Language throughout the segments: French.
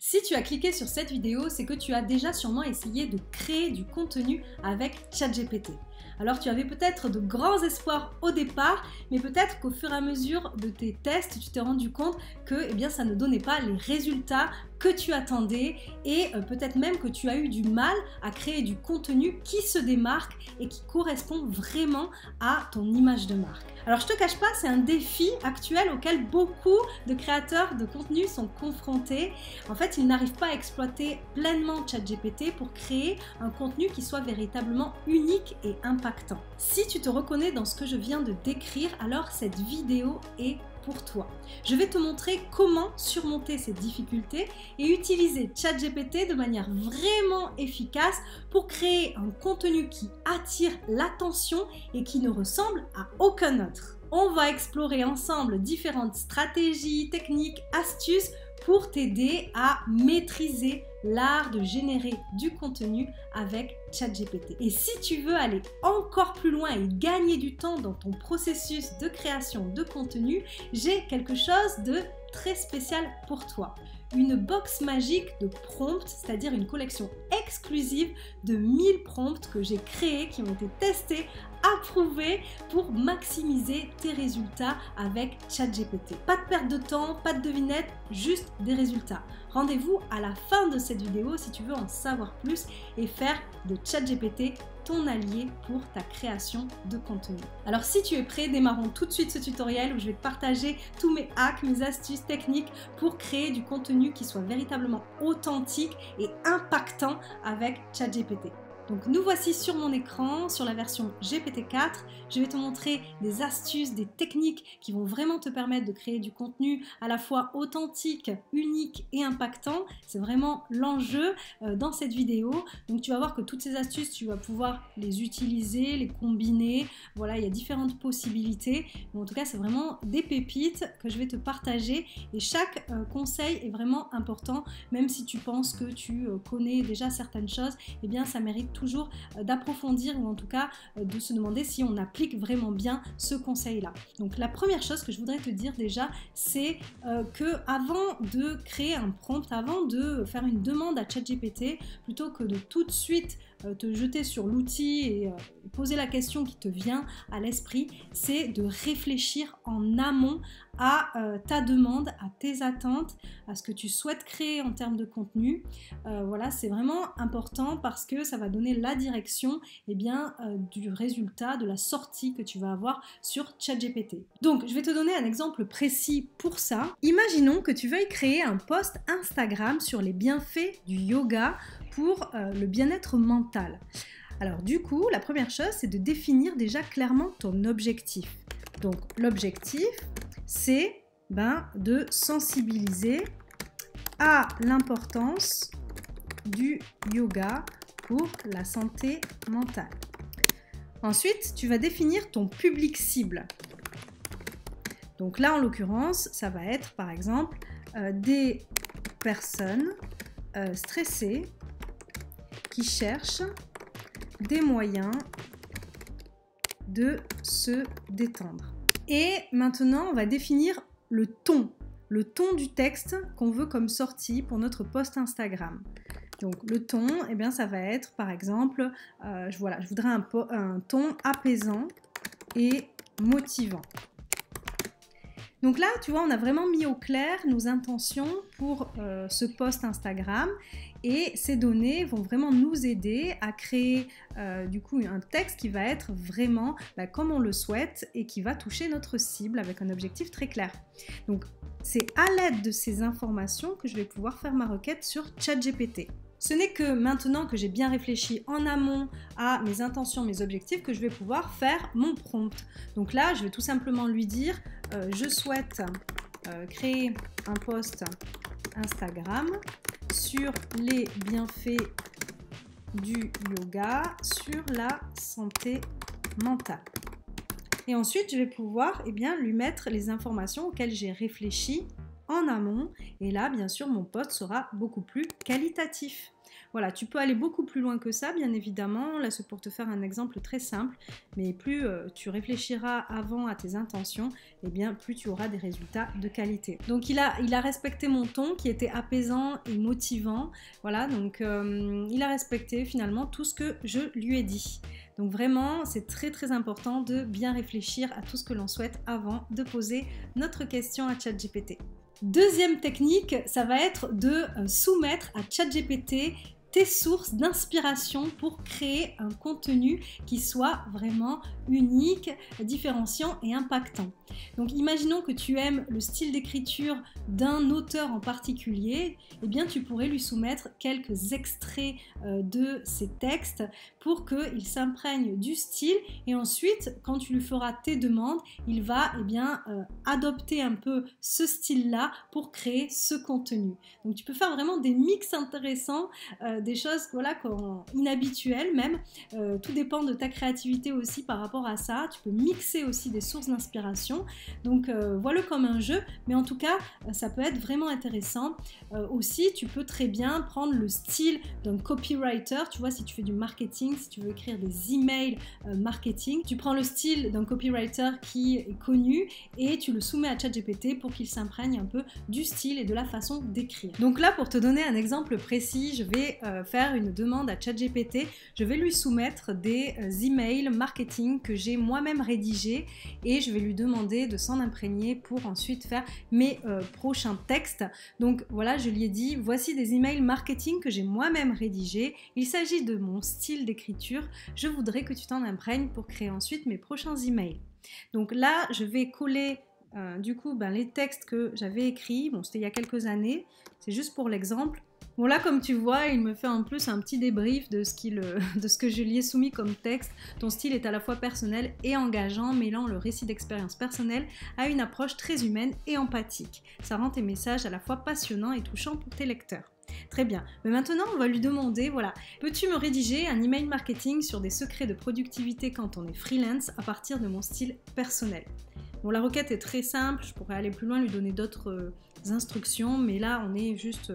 Si tu as cliqué sur cette vidéo, c'est que tu as déjà sûrement essayé de créer du contenu avec ChatGPT. Alors tu avais peut-être de grands espoirs au départ, mais peut-être qu'au fur et à mesure de tes tests, tu t'es rendu compte que ça ne donnait pas les résultats que tu attendais et peut-être même que tu as eu du mal à créer du contenu qui se démarque et qui correspond vraiment à ton image de marque. Alors je te cache pas, c'est un défi actuel auquel beaucoup de créateurs de contenu sont confrontés. En fait, ils n'arrivent pas à exploiter pleinement ChatGPT pour créer un contenu qui soit véritablement unique et impactant. Si tu te reconnais dans ce que je viens de décrire, alors cette vidéo est pour toi. Je vais te montrer comment surmonter ces difficultés et utiliser ChatGPT de manière vraiment efficace pour créer un contenu qui attire l'attention et qui ne ressemble à aucun autre. On va explorer ensemble différentes stratégies, techniques, astuces pour t'aider à maîtriser l'art de générer du contenu avec ChatGPT. Et si tu veux aller encore plus loin et gagner du temps dans ton processus de création de contenu, j'ai quelque chose de très spécial pour toi. Une box magique de prompts, c'est-à-dire une collection exclusive de 1000 prompts que j'ai créés, qui ont été testés, approuvés pour maximiser tes résultats avec ChatGPT. Pas de perte de temps, pas de devinette, juste des résultats. Rendez-vous à la fin de cette vidéo si tu veux en savoir plus et faire de ChatGPT ton allié pour ta création de contenu. Alors si tu es prêt, démarrons tout de suite ce tutoriel où je vais te partager tous mes hacks, mes astuces techniques pour créer du contenu qui soit véritablement authentique et impactant avec ChatGPT. Donc nous voici sur mon écran, sur la version GPT-4. Je vais te montrer des astuces, des techniques qui vont vraiment te permettre de créer du contenu à la fois authentique, unique et impactant. C'est vraiment l'enjeu dans cette vidéo. Donc tu vas voir que toutes ces astuces, tu vas pouvoir les utiliser, les combiner. Voilà, il y a différentes possibilités. Mais en tout cas, c'est vraiment des pépites que je vais te partager. Et chaque conseil est vraiment important. Même si tu penses que tu connais déjà certaines choses, ça mérite toujours d'approfondir ou en tout cas de se demander si on applique vraiment bien ce conseil-là. Donc la première chose que je voudrais te dire déjà, c'est que avant de créer un prompt, avant de faire une demande à ChatGPT, plutôt que de tout de suite te jeter sur l'outil et poser la question qui te vient à l'esprit, c'est de réfléchir en amont à ta demande, à tes attentes, à ce que tu souhaites créer en termes de contenu. Voilà, c'est vraiment important parce que ça va donner la direction du résultat, de la sortie que tu vas avoir sur ChatGPT. Donc, je vais te donner un exemple précis pour ça. Imaginons que tu veuilles créer un post Instagram sur les bienfaits du yoga pour le bien-être mental. Alors du coup, la première chose, c'est de définir déjà clairement ton objectif. Donc l'objectif, c'est de sensibiliser à l'importance du yoga pour la santé mentale. Ensuite, tu vas définir ton public cible. Donc là, en l'occurrence, ça va être par exemple des personnes stressées qui cherchent des moyens de se détendre. Et maintenant, on va définir le ton du texte qu'on veut comme sortie pour notre post Instagram. Donc le ton, ça va être par exemple, je voudrais un ton apaisant et motivant. Donc là, tu vois, on a vraiment mis au clair nos intentions pour ce post Instagram et ces données vont vraiment nous aider à créer du coup un texte qui va être vraiment comme on le souhaite et qui va toucher notre cible avec un objectif très clair. Donc c'est à l'aide de ces informations que je vais pouvoir faire ma requête sur ChatGPT. Ce n'est que maintenant que j'ai bien réfléchi en amont à mes intentions, mes objectifs, que je vais pouvoir faire mon prompt. Donc là, je vais tout simplement lui dire je souhaite créer un post Instagram sur les bienfaits du yoga sur la santé mentale. Et ensuite, je vais pouvoir lui mettre les informations auxquelles j'ai réfléchi en amont et là bien sûr mon post sera beaucoup plus qualitatif. Voilà, tu peux aller beaucoup plus loin que ça, bien évidemment. Là, c'est pour te faire un exemple très simple, mais plus tu réfléchiras avant à tes intentions, et bien plus tu auras des résultats de qualité. Donc il a respecté mon ton qui était apaisant et motivant. Voilà, donc il a respecté finalement tout ce que je lui ai dit. Donc vraiment, c'est très très important de bien réfléchir à tout ce que l'on souhaite avant de poser notre question à ChatGPT. Deuxième technique, ça va être de soumettre à ChatGPT tes sources d'inspiration pour créer un contenu qui soit vraiment unique, différenciant et impactant. Donc imaginons que tu aimes le style d'écriture d'un auteur en particulier, eh bien tu pourrais lui soumettre quelques extraits de ses textes pour qu'il s'imprègne du style et ensuite quand tu lui feras tes demandes, il va adopter un peu ce style-là pour créer ce contenu. Donc tu peux faire vraiment des mix intéressants, des choses voilà, inhabituelles même, tout dépend de ta créativité aussi par rapport à ça. Tu peux mixer aussi des sources d'inspiration, donc vois-le comme un jeu, mais en tout cas ça peut être vraiment intéressant. Aussi tu peux très bien prendre le style d'un copywriter, tu vois, si tu fais du marketing, si tu veux écrire des emails marketing, tu prends le style d'un copywriter qui est connu et tu le soumets à ChatGPT pour qu'il s'imprègne un peu du style et de la façon d'écrire. Donc là, pour te donner un exemple précis, je vais faire une demande à ChatGPT, je vais lui soumettre des emails marketing que j'ai moi-même rédigés et je vais lui demander de s'en imprégner pour ensuite faire mes prochains textes. Donc voilà, je lui ai dit, voici des emails marketing que j'ai moi-même rédigés, il s'agit de mon style d'écriture, je voudrais que tu t'en imprègnes pour créer ensuite mes prochains emails. Donc là, je vais coller les textes que j'avais écrits, bon c'était il y a quelques années, c'est juste pour l'exemple. Bon là comme tu vois il me fait en plus un petit débrief de ce que je lui ai soumis comme texte. Ton style est à la fois personnel et engageant, mêlant le récit d'expérience personnelle à une approche très humaine et empathique. Ça rend tes messages à la fois passionnants et touchants pour tes lecteurs. Très bien, mais maintenant on va lui demander, voilà, peux-tu me rédiger un email marketing sur des secrets de productivité quand on est freelance à partir de mon style personnel? Bon, la requête est très simple, je pourrais aller plus loin, lui donner d'autres instructions, mais là on est juste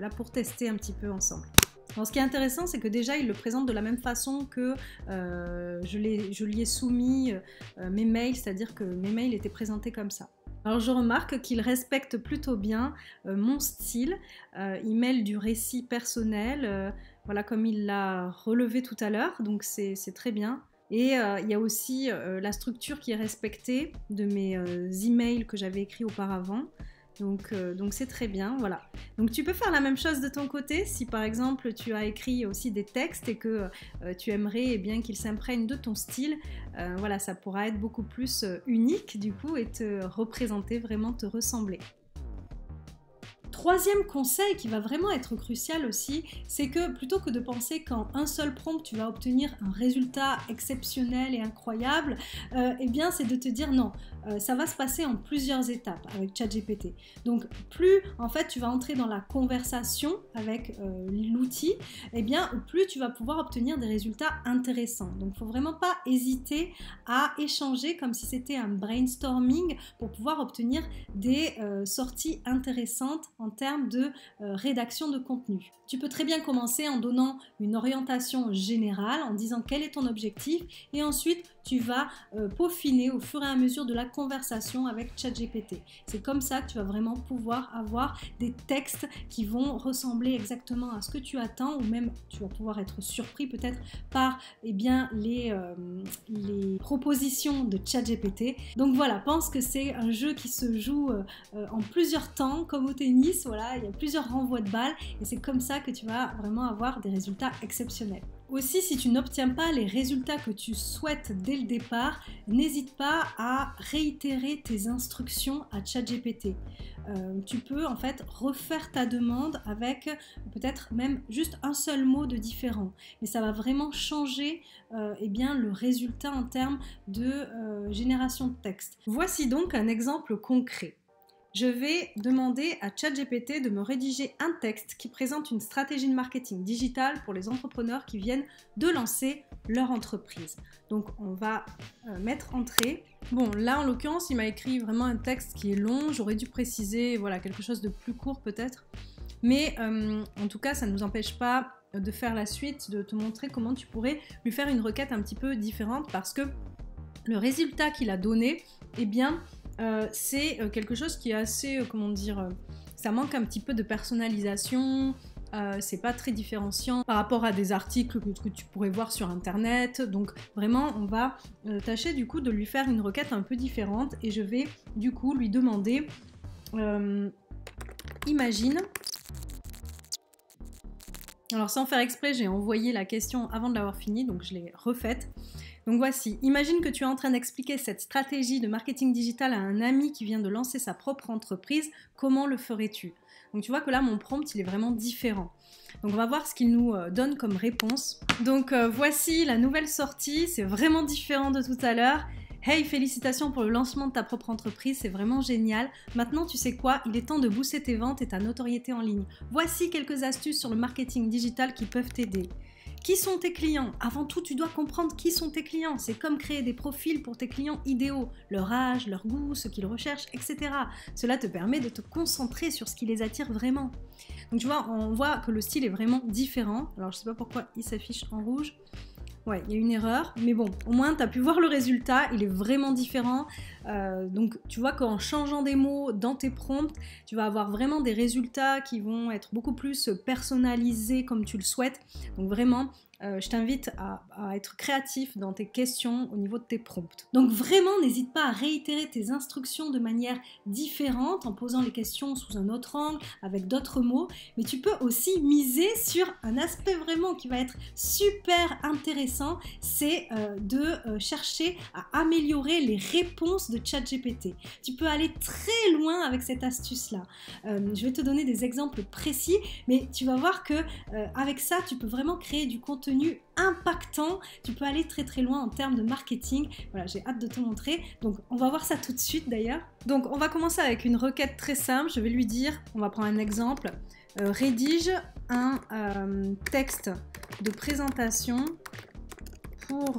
là pour tester un petit peu ensemble. Alors, ce qui est intéressant, c'est que déjà il le présente de la même façon que je lui ai soumis mes mails, c'est-à-dire que mes mails étaient présentés comme ça. Alors je remarque qu'il respecte plutôt bien mon style, il mêle du récit personnel, voilà comme il l'a relevé tout à l'heure, donc c'est très bien. Et il y a aussi la structure qui est respectée de mes emails que j'avais écrits auparavant. Donc c'est très bien, voilà. Donc tu peux faire la même chose de ton côté si par exemple tu as écrit aussi des textes et que tu aimerais bien qu'ils s'imprègnent de ton style. Voilà, ça pourra être beaucoup plus unique du coup et te représenter, vraiment te ressembler. Troisième conseil qui va vraiment être crucial aussi, c'est que plutôt que de penser qu'en un seul prompt tu vas obtenir un résultat exceptionnel et incroyable, eh bien c'est de te dire non, ça va se passer en plusieurs étapes avec ChatGPT. Donc plus en fait tu vas entrer dans la conversation avec l'outil, eh bien plus tu vas pouvoir obtenir des résultats intéressants. Donc il ne faut vraiment pas hésiter à échanger comme si c'était un brainstorming pour pouvoir obtenir des sorties intéressantes en termes de rédaction de contenu. Tu peux très bien commencer en donnant une orientation générale, en disant quel est ton objectif et ensuite tu vas peaufiner au fur et à mesure de la conversation avec ChatGPT. C'est comme ça que tu vas vraiment pouvoir avoir des textes qui vont ressembler exactement à ce que tu attends ou même tu vas pouvoir être surpris peut-être par les propositions de ChatGPT. Donc voilà, pense que c'est un jeu qui se joue en plusieurs temps comme au tennis, voilà, il y a plusieurs renvois de balles et c'est comme ça que tu vas vraiment avoir des résultats exceptionnels. Aussi, si tu n'obtiens pas les résultats que tu souhaites dès le départ, n'hésite pas à réitérer tes instructions à ChatGPT. Tu peux en fait refaire ta demande avec peut-être même juste un seul mot de différent. Mais ça va vraiment changer le résultat en termes de génération de texte. Voici donc un exemple concret. je vais demander à ChatGPT de me rédiger un texte qui présente une stratégie de marketing digital pour les entrepreneurs qui viennent de lancer leur entreprise. Donc on va mettre entrée. Bon, là en l'occurrence, il m'a écrit vraiment un texte qui est long. J'aurais dû préciser, voilà, quelque chose de plus court peut-être. Mais en tout cas, ça ne nous empêche pas de faire la suite, de te montrer comment tu pourrais lui faire une requête un petit peu différente parce que le résultat qu'il a donné, eh bien, c'est quelque chose qui est assez, comment dire, ça manque un petit peu de personnalisation, c'est pas très différenciant par rapport à des articles que tu pourrais voir sur internet. Donc vraiment, on va tâcher du coup de lui faire une requête un peu différente et je vais du coup lui demander, imagine. Alors sans faire exprès, j'ai envoyé la question avant de l'avoir finie, donc je l'ai refaite. Donc voici, imagine que tu es en train d'expliquer cette stratégie de marketing digital à un ami qui vient de lancer sa propre entreprise, comment le ferais-tu? Donc tu vois que là, mon prompt, il est vraiment différent. Donc on va voir ce qu'il nous donne comme réponse. Donc voici la nouvelle sortie, c'est vraiment différent de tout à l'heure. Hey, félicitations pour le lancement de ta propre entreprise, c'est vraiment génial. Maintenant, tu sais quoi? Il est temps de booster tes ventes et ta notoriété en ligne. Voici quelques astuces sur le marketing digital qui peuvent t'aider. Qui sont tes clients? Avant tout, tu dois comprendre qui sont tes clients. C'est comme créer des profils pour tes clients idéaux, leur âge, leur goût, ce qu'ils recherchent, etc. Cela te permet de te concentrer sur ce qui les attire vraiment. Donc tu vois, on voit que le style est vraiment différent. Alors je sais pas pourquoi il s'affiche en rouge. Ouais, il y a une erreur, mais bon, au moins tu as pu voir le résultat, il est vraiment différent. Donc tu vois qu'en changeant des mots dans tes prompts, tu vas avoir vraiment des résultats qui vont être beaucoup plus personnalisés comme tu le souhaites. Donc vraiment, je t'invite à être créatif dans tes questions au niveau de tes prompts. Donc vraiment, n'hésite pas à réitérer tes instructions de manière différente en posant les questions sous un autre angle, avec d'autres mots. Mais tu peux aussi miser sur un aspect vraiment qui va être super intéressant, c'est de chercher à améliorer les réponses de ChatGPT. Tu peux aller très loin avec cette astuce-là. Je vais te donner des exemples précis, mais tu vas voir que avec ça, tu peux vraiment créer du contenu impactant, tu peux aller très très loin en termes de marketing. Voilà, j'ai hâte de te montrer. Donc on va voir ça tout de suite d'ailleurs. Donc on va commencer avec une requête très simple. Je vais lui dire, on va prendre un exemple, rédige un texte de présentation pour...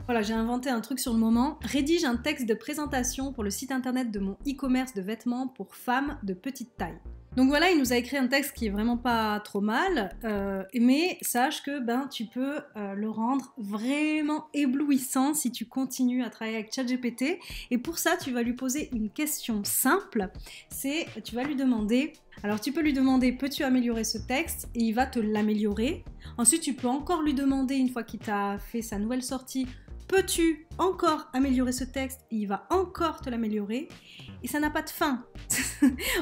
Voilà, j'ai inventé un truc sur le moment. Rédige un texte de présentation pour le site internet de mon e-commerce de vêtements pour femmes de petite taille. Donc voilà, il nous a écrit un texte qui est vraiment pas trop mal, mais sache que tu peux le rendre vraiment éblouissant si tu continues à travailler avec ChatGPT. Et pour ça, tu vas lui poser une question simple, c'est tu vas lui demander, alors tu peux lui demander peux-tu améliorer ce texte et il va te l'améliorer. Ensuite, tu peux encore lui demander une fois qu'il t'a fait sa nouvelle sortie, peux-tu encore améliorer ce texte et il va encore te l'améliorer. Et ça n'a pas de fin.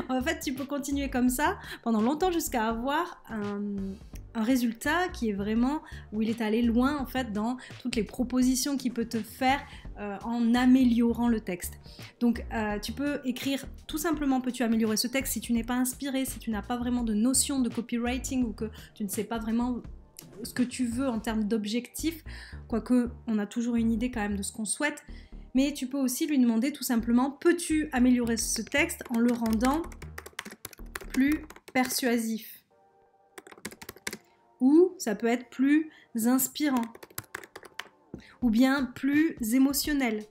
En fait, tu peux continuer comme ça pendant longtemps jusqu'à avoir un résultat qui est vraiment où il est allé loin en fait dans toutes les propositions qu'il peut te faire en améliorant le texte. Donc tu peux écrire tout simplement peux-tu améliorer ce texte si tu n'es pas inspiré, si tu n'as pas vraiment de notion de copywriting ou que tu ne sais pas vraiment ce que tu veux en termes d'objectifs, quoique on a toujours une idée quand même de ce qu'on souhaite. Mais tu peux aussi lui demander tout simplement, peux-tu améliorer ce texte en le rendant plus persuasif? Ou ça peut être plus inspirant, ou bien plus émotionnel.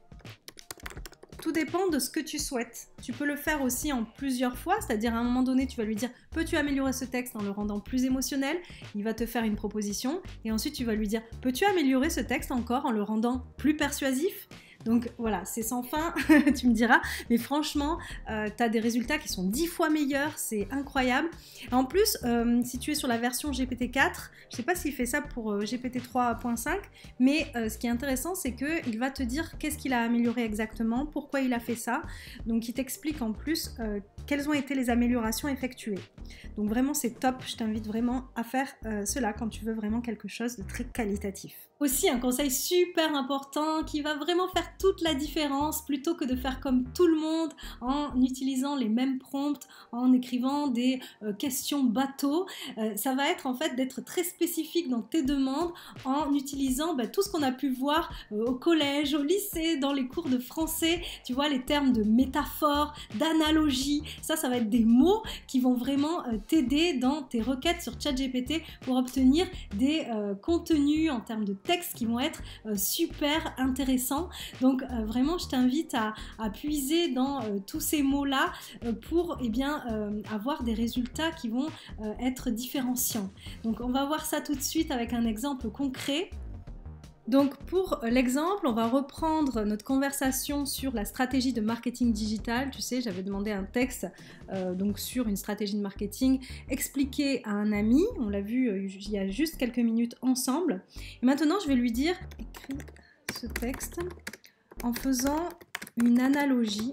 Tout dépend de ce que tu souhaites. Tu peux le faire aussi en plusieurs fois, c'est-à-dire à un moment donné, tu vas lui dire « Peux-tu améliorer ce texte en le rendant plus émotionnel ?» Il va te faire une proposition et ensuite tu vas lui dire « Peux-tu améliorer ce texte encore en le rendant plus persuasif ?» Donc voilà, c'est sans fin, tu me diras, mais franchement, tu as des résultats qui sont 10 fois meilleurs, c'est incroyable. En plus, si tu es sur la version GPT-4, je ne sais pas s'il fait ça pour GPT 3.5, mais ce qui est intéressant, c'est qu'il va te dire qu'est-ce qu'il a amélioré exactement, pourquoi il a fait ça, donc il t'explique en plus quelles ont été les améliorations effectuées. Donc vraiment, c'est top, je t'invite vraiment à faire cela quand tu veux vraiment quelque chose de très qualitatif. Aussi, un conseil super important qui va vraiment faire faire toute la différence plutôt que de faire comme tout le monde en utilisant les mêmes prompts, en écrivant des questions bateau. Ça va être en fait d'être très spécifique dans tes demandes en utilisant tout ce qu'on a pu voir au collège, au lycée, dans les cours de français. Tu vois, les termes de métaphore, d'analogie, ça va être des mots qui vont vraiment t'aider dans tes requêtes sur ChatGPT pour obtenir des contenus en termes de texte qui vont être super intéressants. Donc vraiment, je t'invite à puiser dans tous ces mots-là pour avoir des résultats qui vont être différenciants. Donc on va voir ça tout de suite avec un exemple concret. Donc pour l'exemple, on va reprendre notre conversation sur la stratégie de marketing digital. Tu sais, j'avais demandé un texte donc sur une stratégie de marketing expliqué à un ami. On l'a vu il y a juste quelques minutes ensemble. Et maintenant, je vais lui dire écris ce texte en faisant une analogie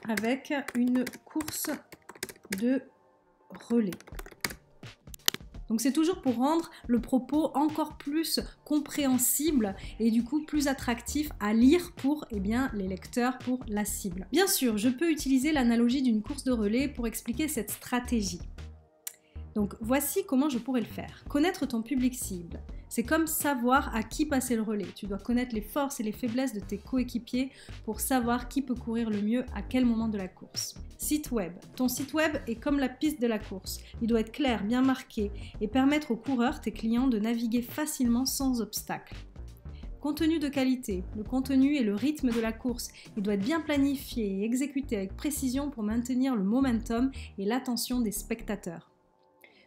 avec une course de relais. Donc c'est toujours pour rendre le propos encore plus compréhensible et du coup plus attractif à lire pour les lecteurs, pour la cible. Bien sûr, je peux utiliser l'analogie d'une course de relais pour expliquer cette stratégie. Donc voici comment je pourrais le faire. Connaître ton public cible. C'est comme savoir à qui passer le relais. Tu dois connaître les forces et les faiblesses de tes coéquipiers pour savoir qui peut courir le mieux à quel moment de la course. Site web. Ton site web est comme la piste de la course. Il doit être clair, bien marqué et permettre aux coureurs, tes clients, de naviguer facilement sans obstacle. Contenu de qualité. Le contenu et le rythme de la course. Il doit être bien planifié et exécuté avec précision pour maintenir le momentum et l'attention des spectateurs.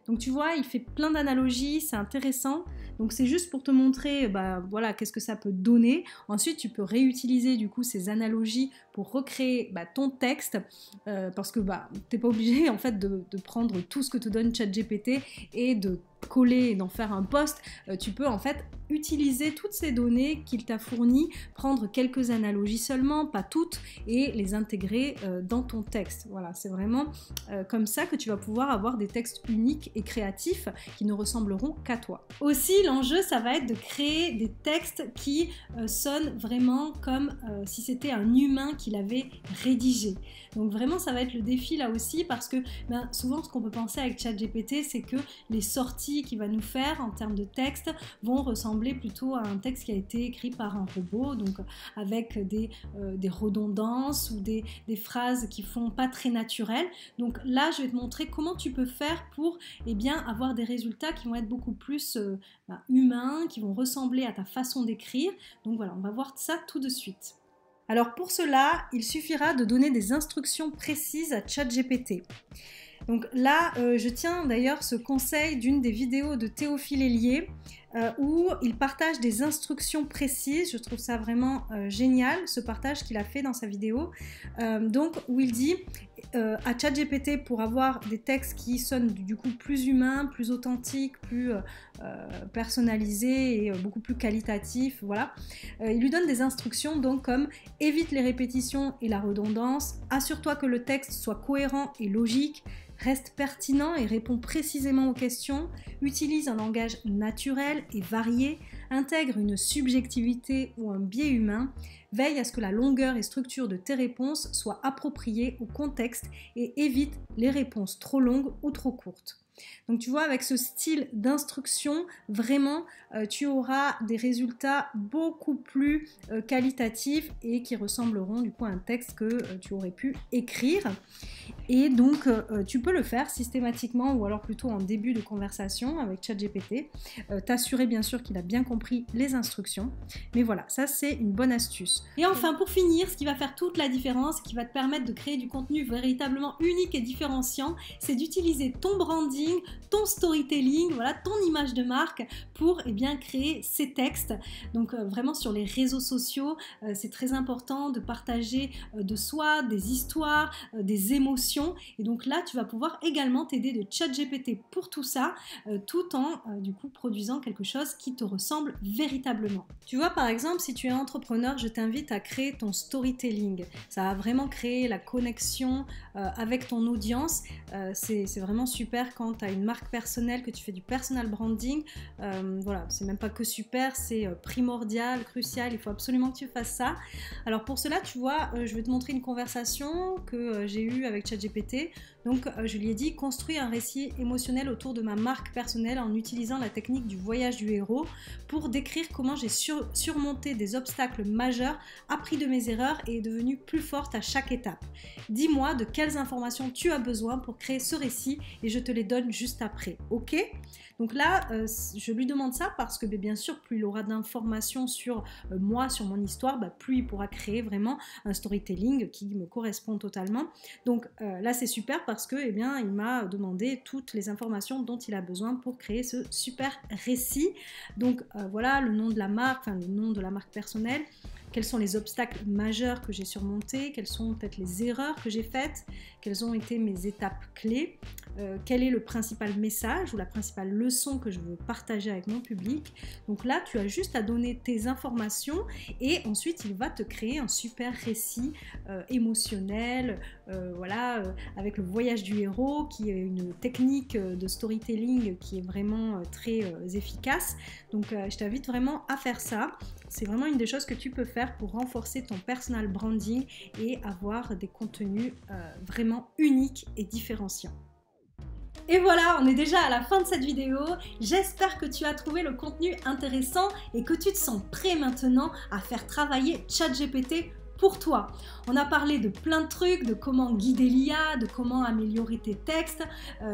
Donc tu vois, il fait plein d'analogies, c'est intéressant. Donc c'est juste pour te montrer voilà, qu'est-ce que ça peut donner. Ensuite, tu peux réutiliser du coup ces analogies pour recréer ton texte parce que tu n'es pas obligé en fait de prendre tout ce que te donne ChatGPT et de coller et d'en faire un post. Tu peux en fait utiliser toutes ces données qu'il t'a fournies, prendre quelques analogies seulement, pas toutes, et les intégrer dans ton texte. Voilà, c'est vraiment comme ça que tu vas pouvoir avoir des textes uniques et créatifs qui ne ressembleront qu'à toi. Aussi, l'enjeu, ça va être de créer des textes qui sonnent vraiment comme si c'était un humain qui l'avait rédigé. Donc vraiment, ça va être le défi là aussi parce que souvent, ce qu'on peut penser avec ChatGPT, c'est que les sorties qu'il va nous faire en termes de texte vont ressembler plutôt à un texte qui a été écrit par un robot, donc avec des redondances ou des phrases qui font pas très naturelles. Donc là, je vais te montrer comment tu peux faire pour avoir des résultats qui vont être beaucoup plus humains, qui vont ressembler à ta façon d'écrire. Donc voilà, on va voir ça tout de suite. Alors pour cela, il suffira de donner des instructions précises à ChatGPT. Donc là, je tiens d'ailleurs ce conseil d'une des vidéos de Théophile Hélier où il partage des instructions précises. Je trouve ça vraiment génial, ce partage qu'il a fait dans sa vidéo. Donc où il dit à ChatGPT pour avoir des textes qui sonnent du coup plus humains, plus authentiques, plus personnalisés et beaucoup plus qualitatifs. Voilà. Il lui donne des instructions donc comme évite les répétitions et la redondance, assure-toi que le texte soit cohérent et logique, reste pertinent et répond précisément aux questions, utilise un langage naturel et varié, intègre une subjectivité ou un biais humain, veille à ce que la longueur et structure de tes réponses soient appropriées au contexte et évite les réponses trop longues ou trop courtes. Donc tu vois, avec ce style d'instruction, vraiment, tu auras des résultats beaucoup plus qualitatifs et qui ressembleront du coup à un texte que tu aurais pu écrire. Et donc, tu peux le faire systématiquement ou alors plutôt en début de conversation avec ChatGPT. T'assurer bien sûr qu'il a bien compris les instructions. Mais voilà, ça c'est une bonne astuce. Et enfin, pour finir, ce qui va faire toute la différence, qui va te permettre de créer du contenu véritablement unique et différenciant, c'est d'utiliser ton branding, ton storytelling, voilà, ton image de marque pour créer ces textes. Donc vraiment sur les réseaux sociaux, c'est très important de partager de soi, des histoires, des émotions. Et donc là, tu vas pouvoir également t'aider de ChatGPT pour tout ça, tout en du coup produisant quelque chose qui te ressemble véritablement. Tu vois, par exemple, si tu es entrepreneur, je t'invite à créer ton storytelling. Ça va vraiment créer la connexion avec ton audience. C'est vraiment super quand tu as une marque personnelle, que tu fais du personal branding, voilà, c'est même pas que super, c'est primordial, crucial, il faut absolument que tu fasses ça. Alors pour cela, tu vois, je vais te montrer une conversation que j'ai eue avec ChatGPT. Donc je lui ai dit, construis un récit émotionnel autour de ma marque personnelle en utilisant la technique du voyage du héros pour décrire comment j'ai surmonté des obstacles majeurs, appris de mes erreurs et est devenue plus forte à chaque étape. Dis-moi de quelles informations tu as besoin pour créer ce récit et je te les donne juste après, ok? Donc là, je lui demande ça parce que bien sûr, plus il aura d'informations sur moi, sur mon histoire, plus il pourra créer vraiment un storytelling qui me correspond totalement. Donc là, c'est super parce que, eh bien, il m'a demandé toutes les informations dont il a besoin pour créer ce super récit. Donc voilà, le nom de la marque, le nom de la marque personnelle. Quels sont les obstacles majeurs que j'ai surmontés, quelles sont peut-être les erreurs que j'ai faites, quelles ont été mes étapes clés, quel est le principal message ou la principale leçon que je veux partager avec mon public. Donc là, tu as juste à donner tes informations et ensuite il va te créer un super récit émotionnel, voilà, avec le voyage du héros qui est une technique de storytelling qui est vraiment très efficace. Donc je t'invite vraiment à faire ça. C'est vraiment une des choses que tu peux faire pour renforcer ton personal branding et avoir des contenus vraiment uniques et différenciants. Et voilà, on est déjà à la fin de cette vidéo. J'espère que tu as trouvé le contenu intéressant et que tu te sens prêt maintenant à faire travailler ChatGPT pour toi. On a parlé de plein de trucs, de comment guider l'IA, de comment améliorer tes textes,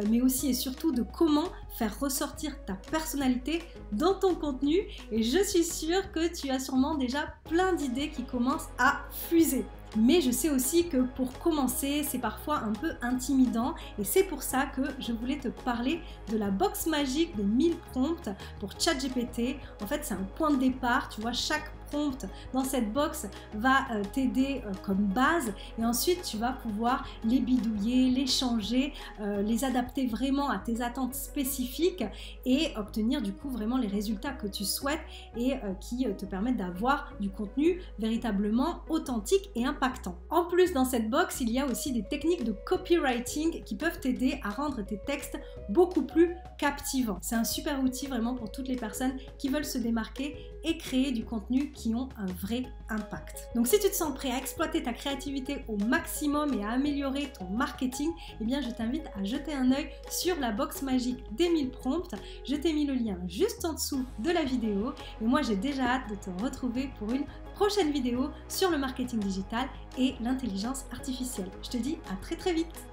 mais aussi et surtout de comment faire ressortir ta personnalité dans ton contenu. Et je suis sûre que tu as sûrement déjà plein d'idées qui commencent à fuser. Mais je sais aussi que pour commencer, c'est parfois un peu intimidant et c'est pour ça que je voulais te parler de la box magique de 1000 prompts pour ChatGPT. En fait, c'est un point de départ, tu vois, chaque prompt dans cette box va t'aider comme base et ensuite tu vas pouvoir les bidouiller, les changer, les adapter vraiment à tes attentes spécifiques et obtenir du coup vraiment les résultats que tu souhaites et qui te permettent d'avoir du contenu véritablement authentique et impactant. En plus, dans cette box, il y a aussi des techniques de copywriting qui peuvent t'aider à rendre tes textes beaucoup plus captivants. C'est un super outil vraiment pour toutes les personnes qui veulent se démarquer et créer du contenu qui ont un vrai impact. Donc si tu te sens prêt à exploiter ta créativité au maximum et à améliorer ton marketing, eh bien je t'invite à jeter un œil sur la box magique des 1000 prompts. Je t'ai mis le lien juste en dessous de la vidéo et moi j'ai déjà hâte de te retrouver pour une prochaine vidéo sur le marketing digital et l'intelligence artificielle. Je te dis à très très vite.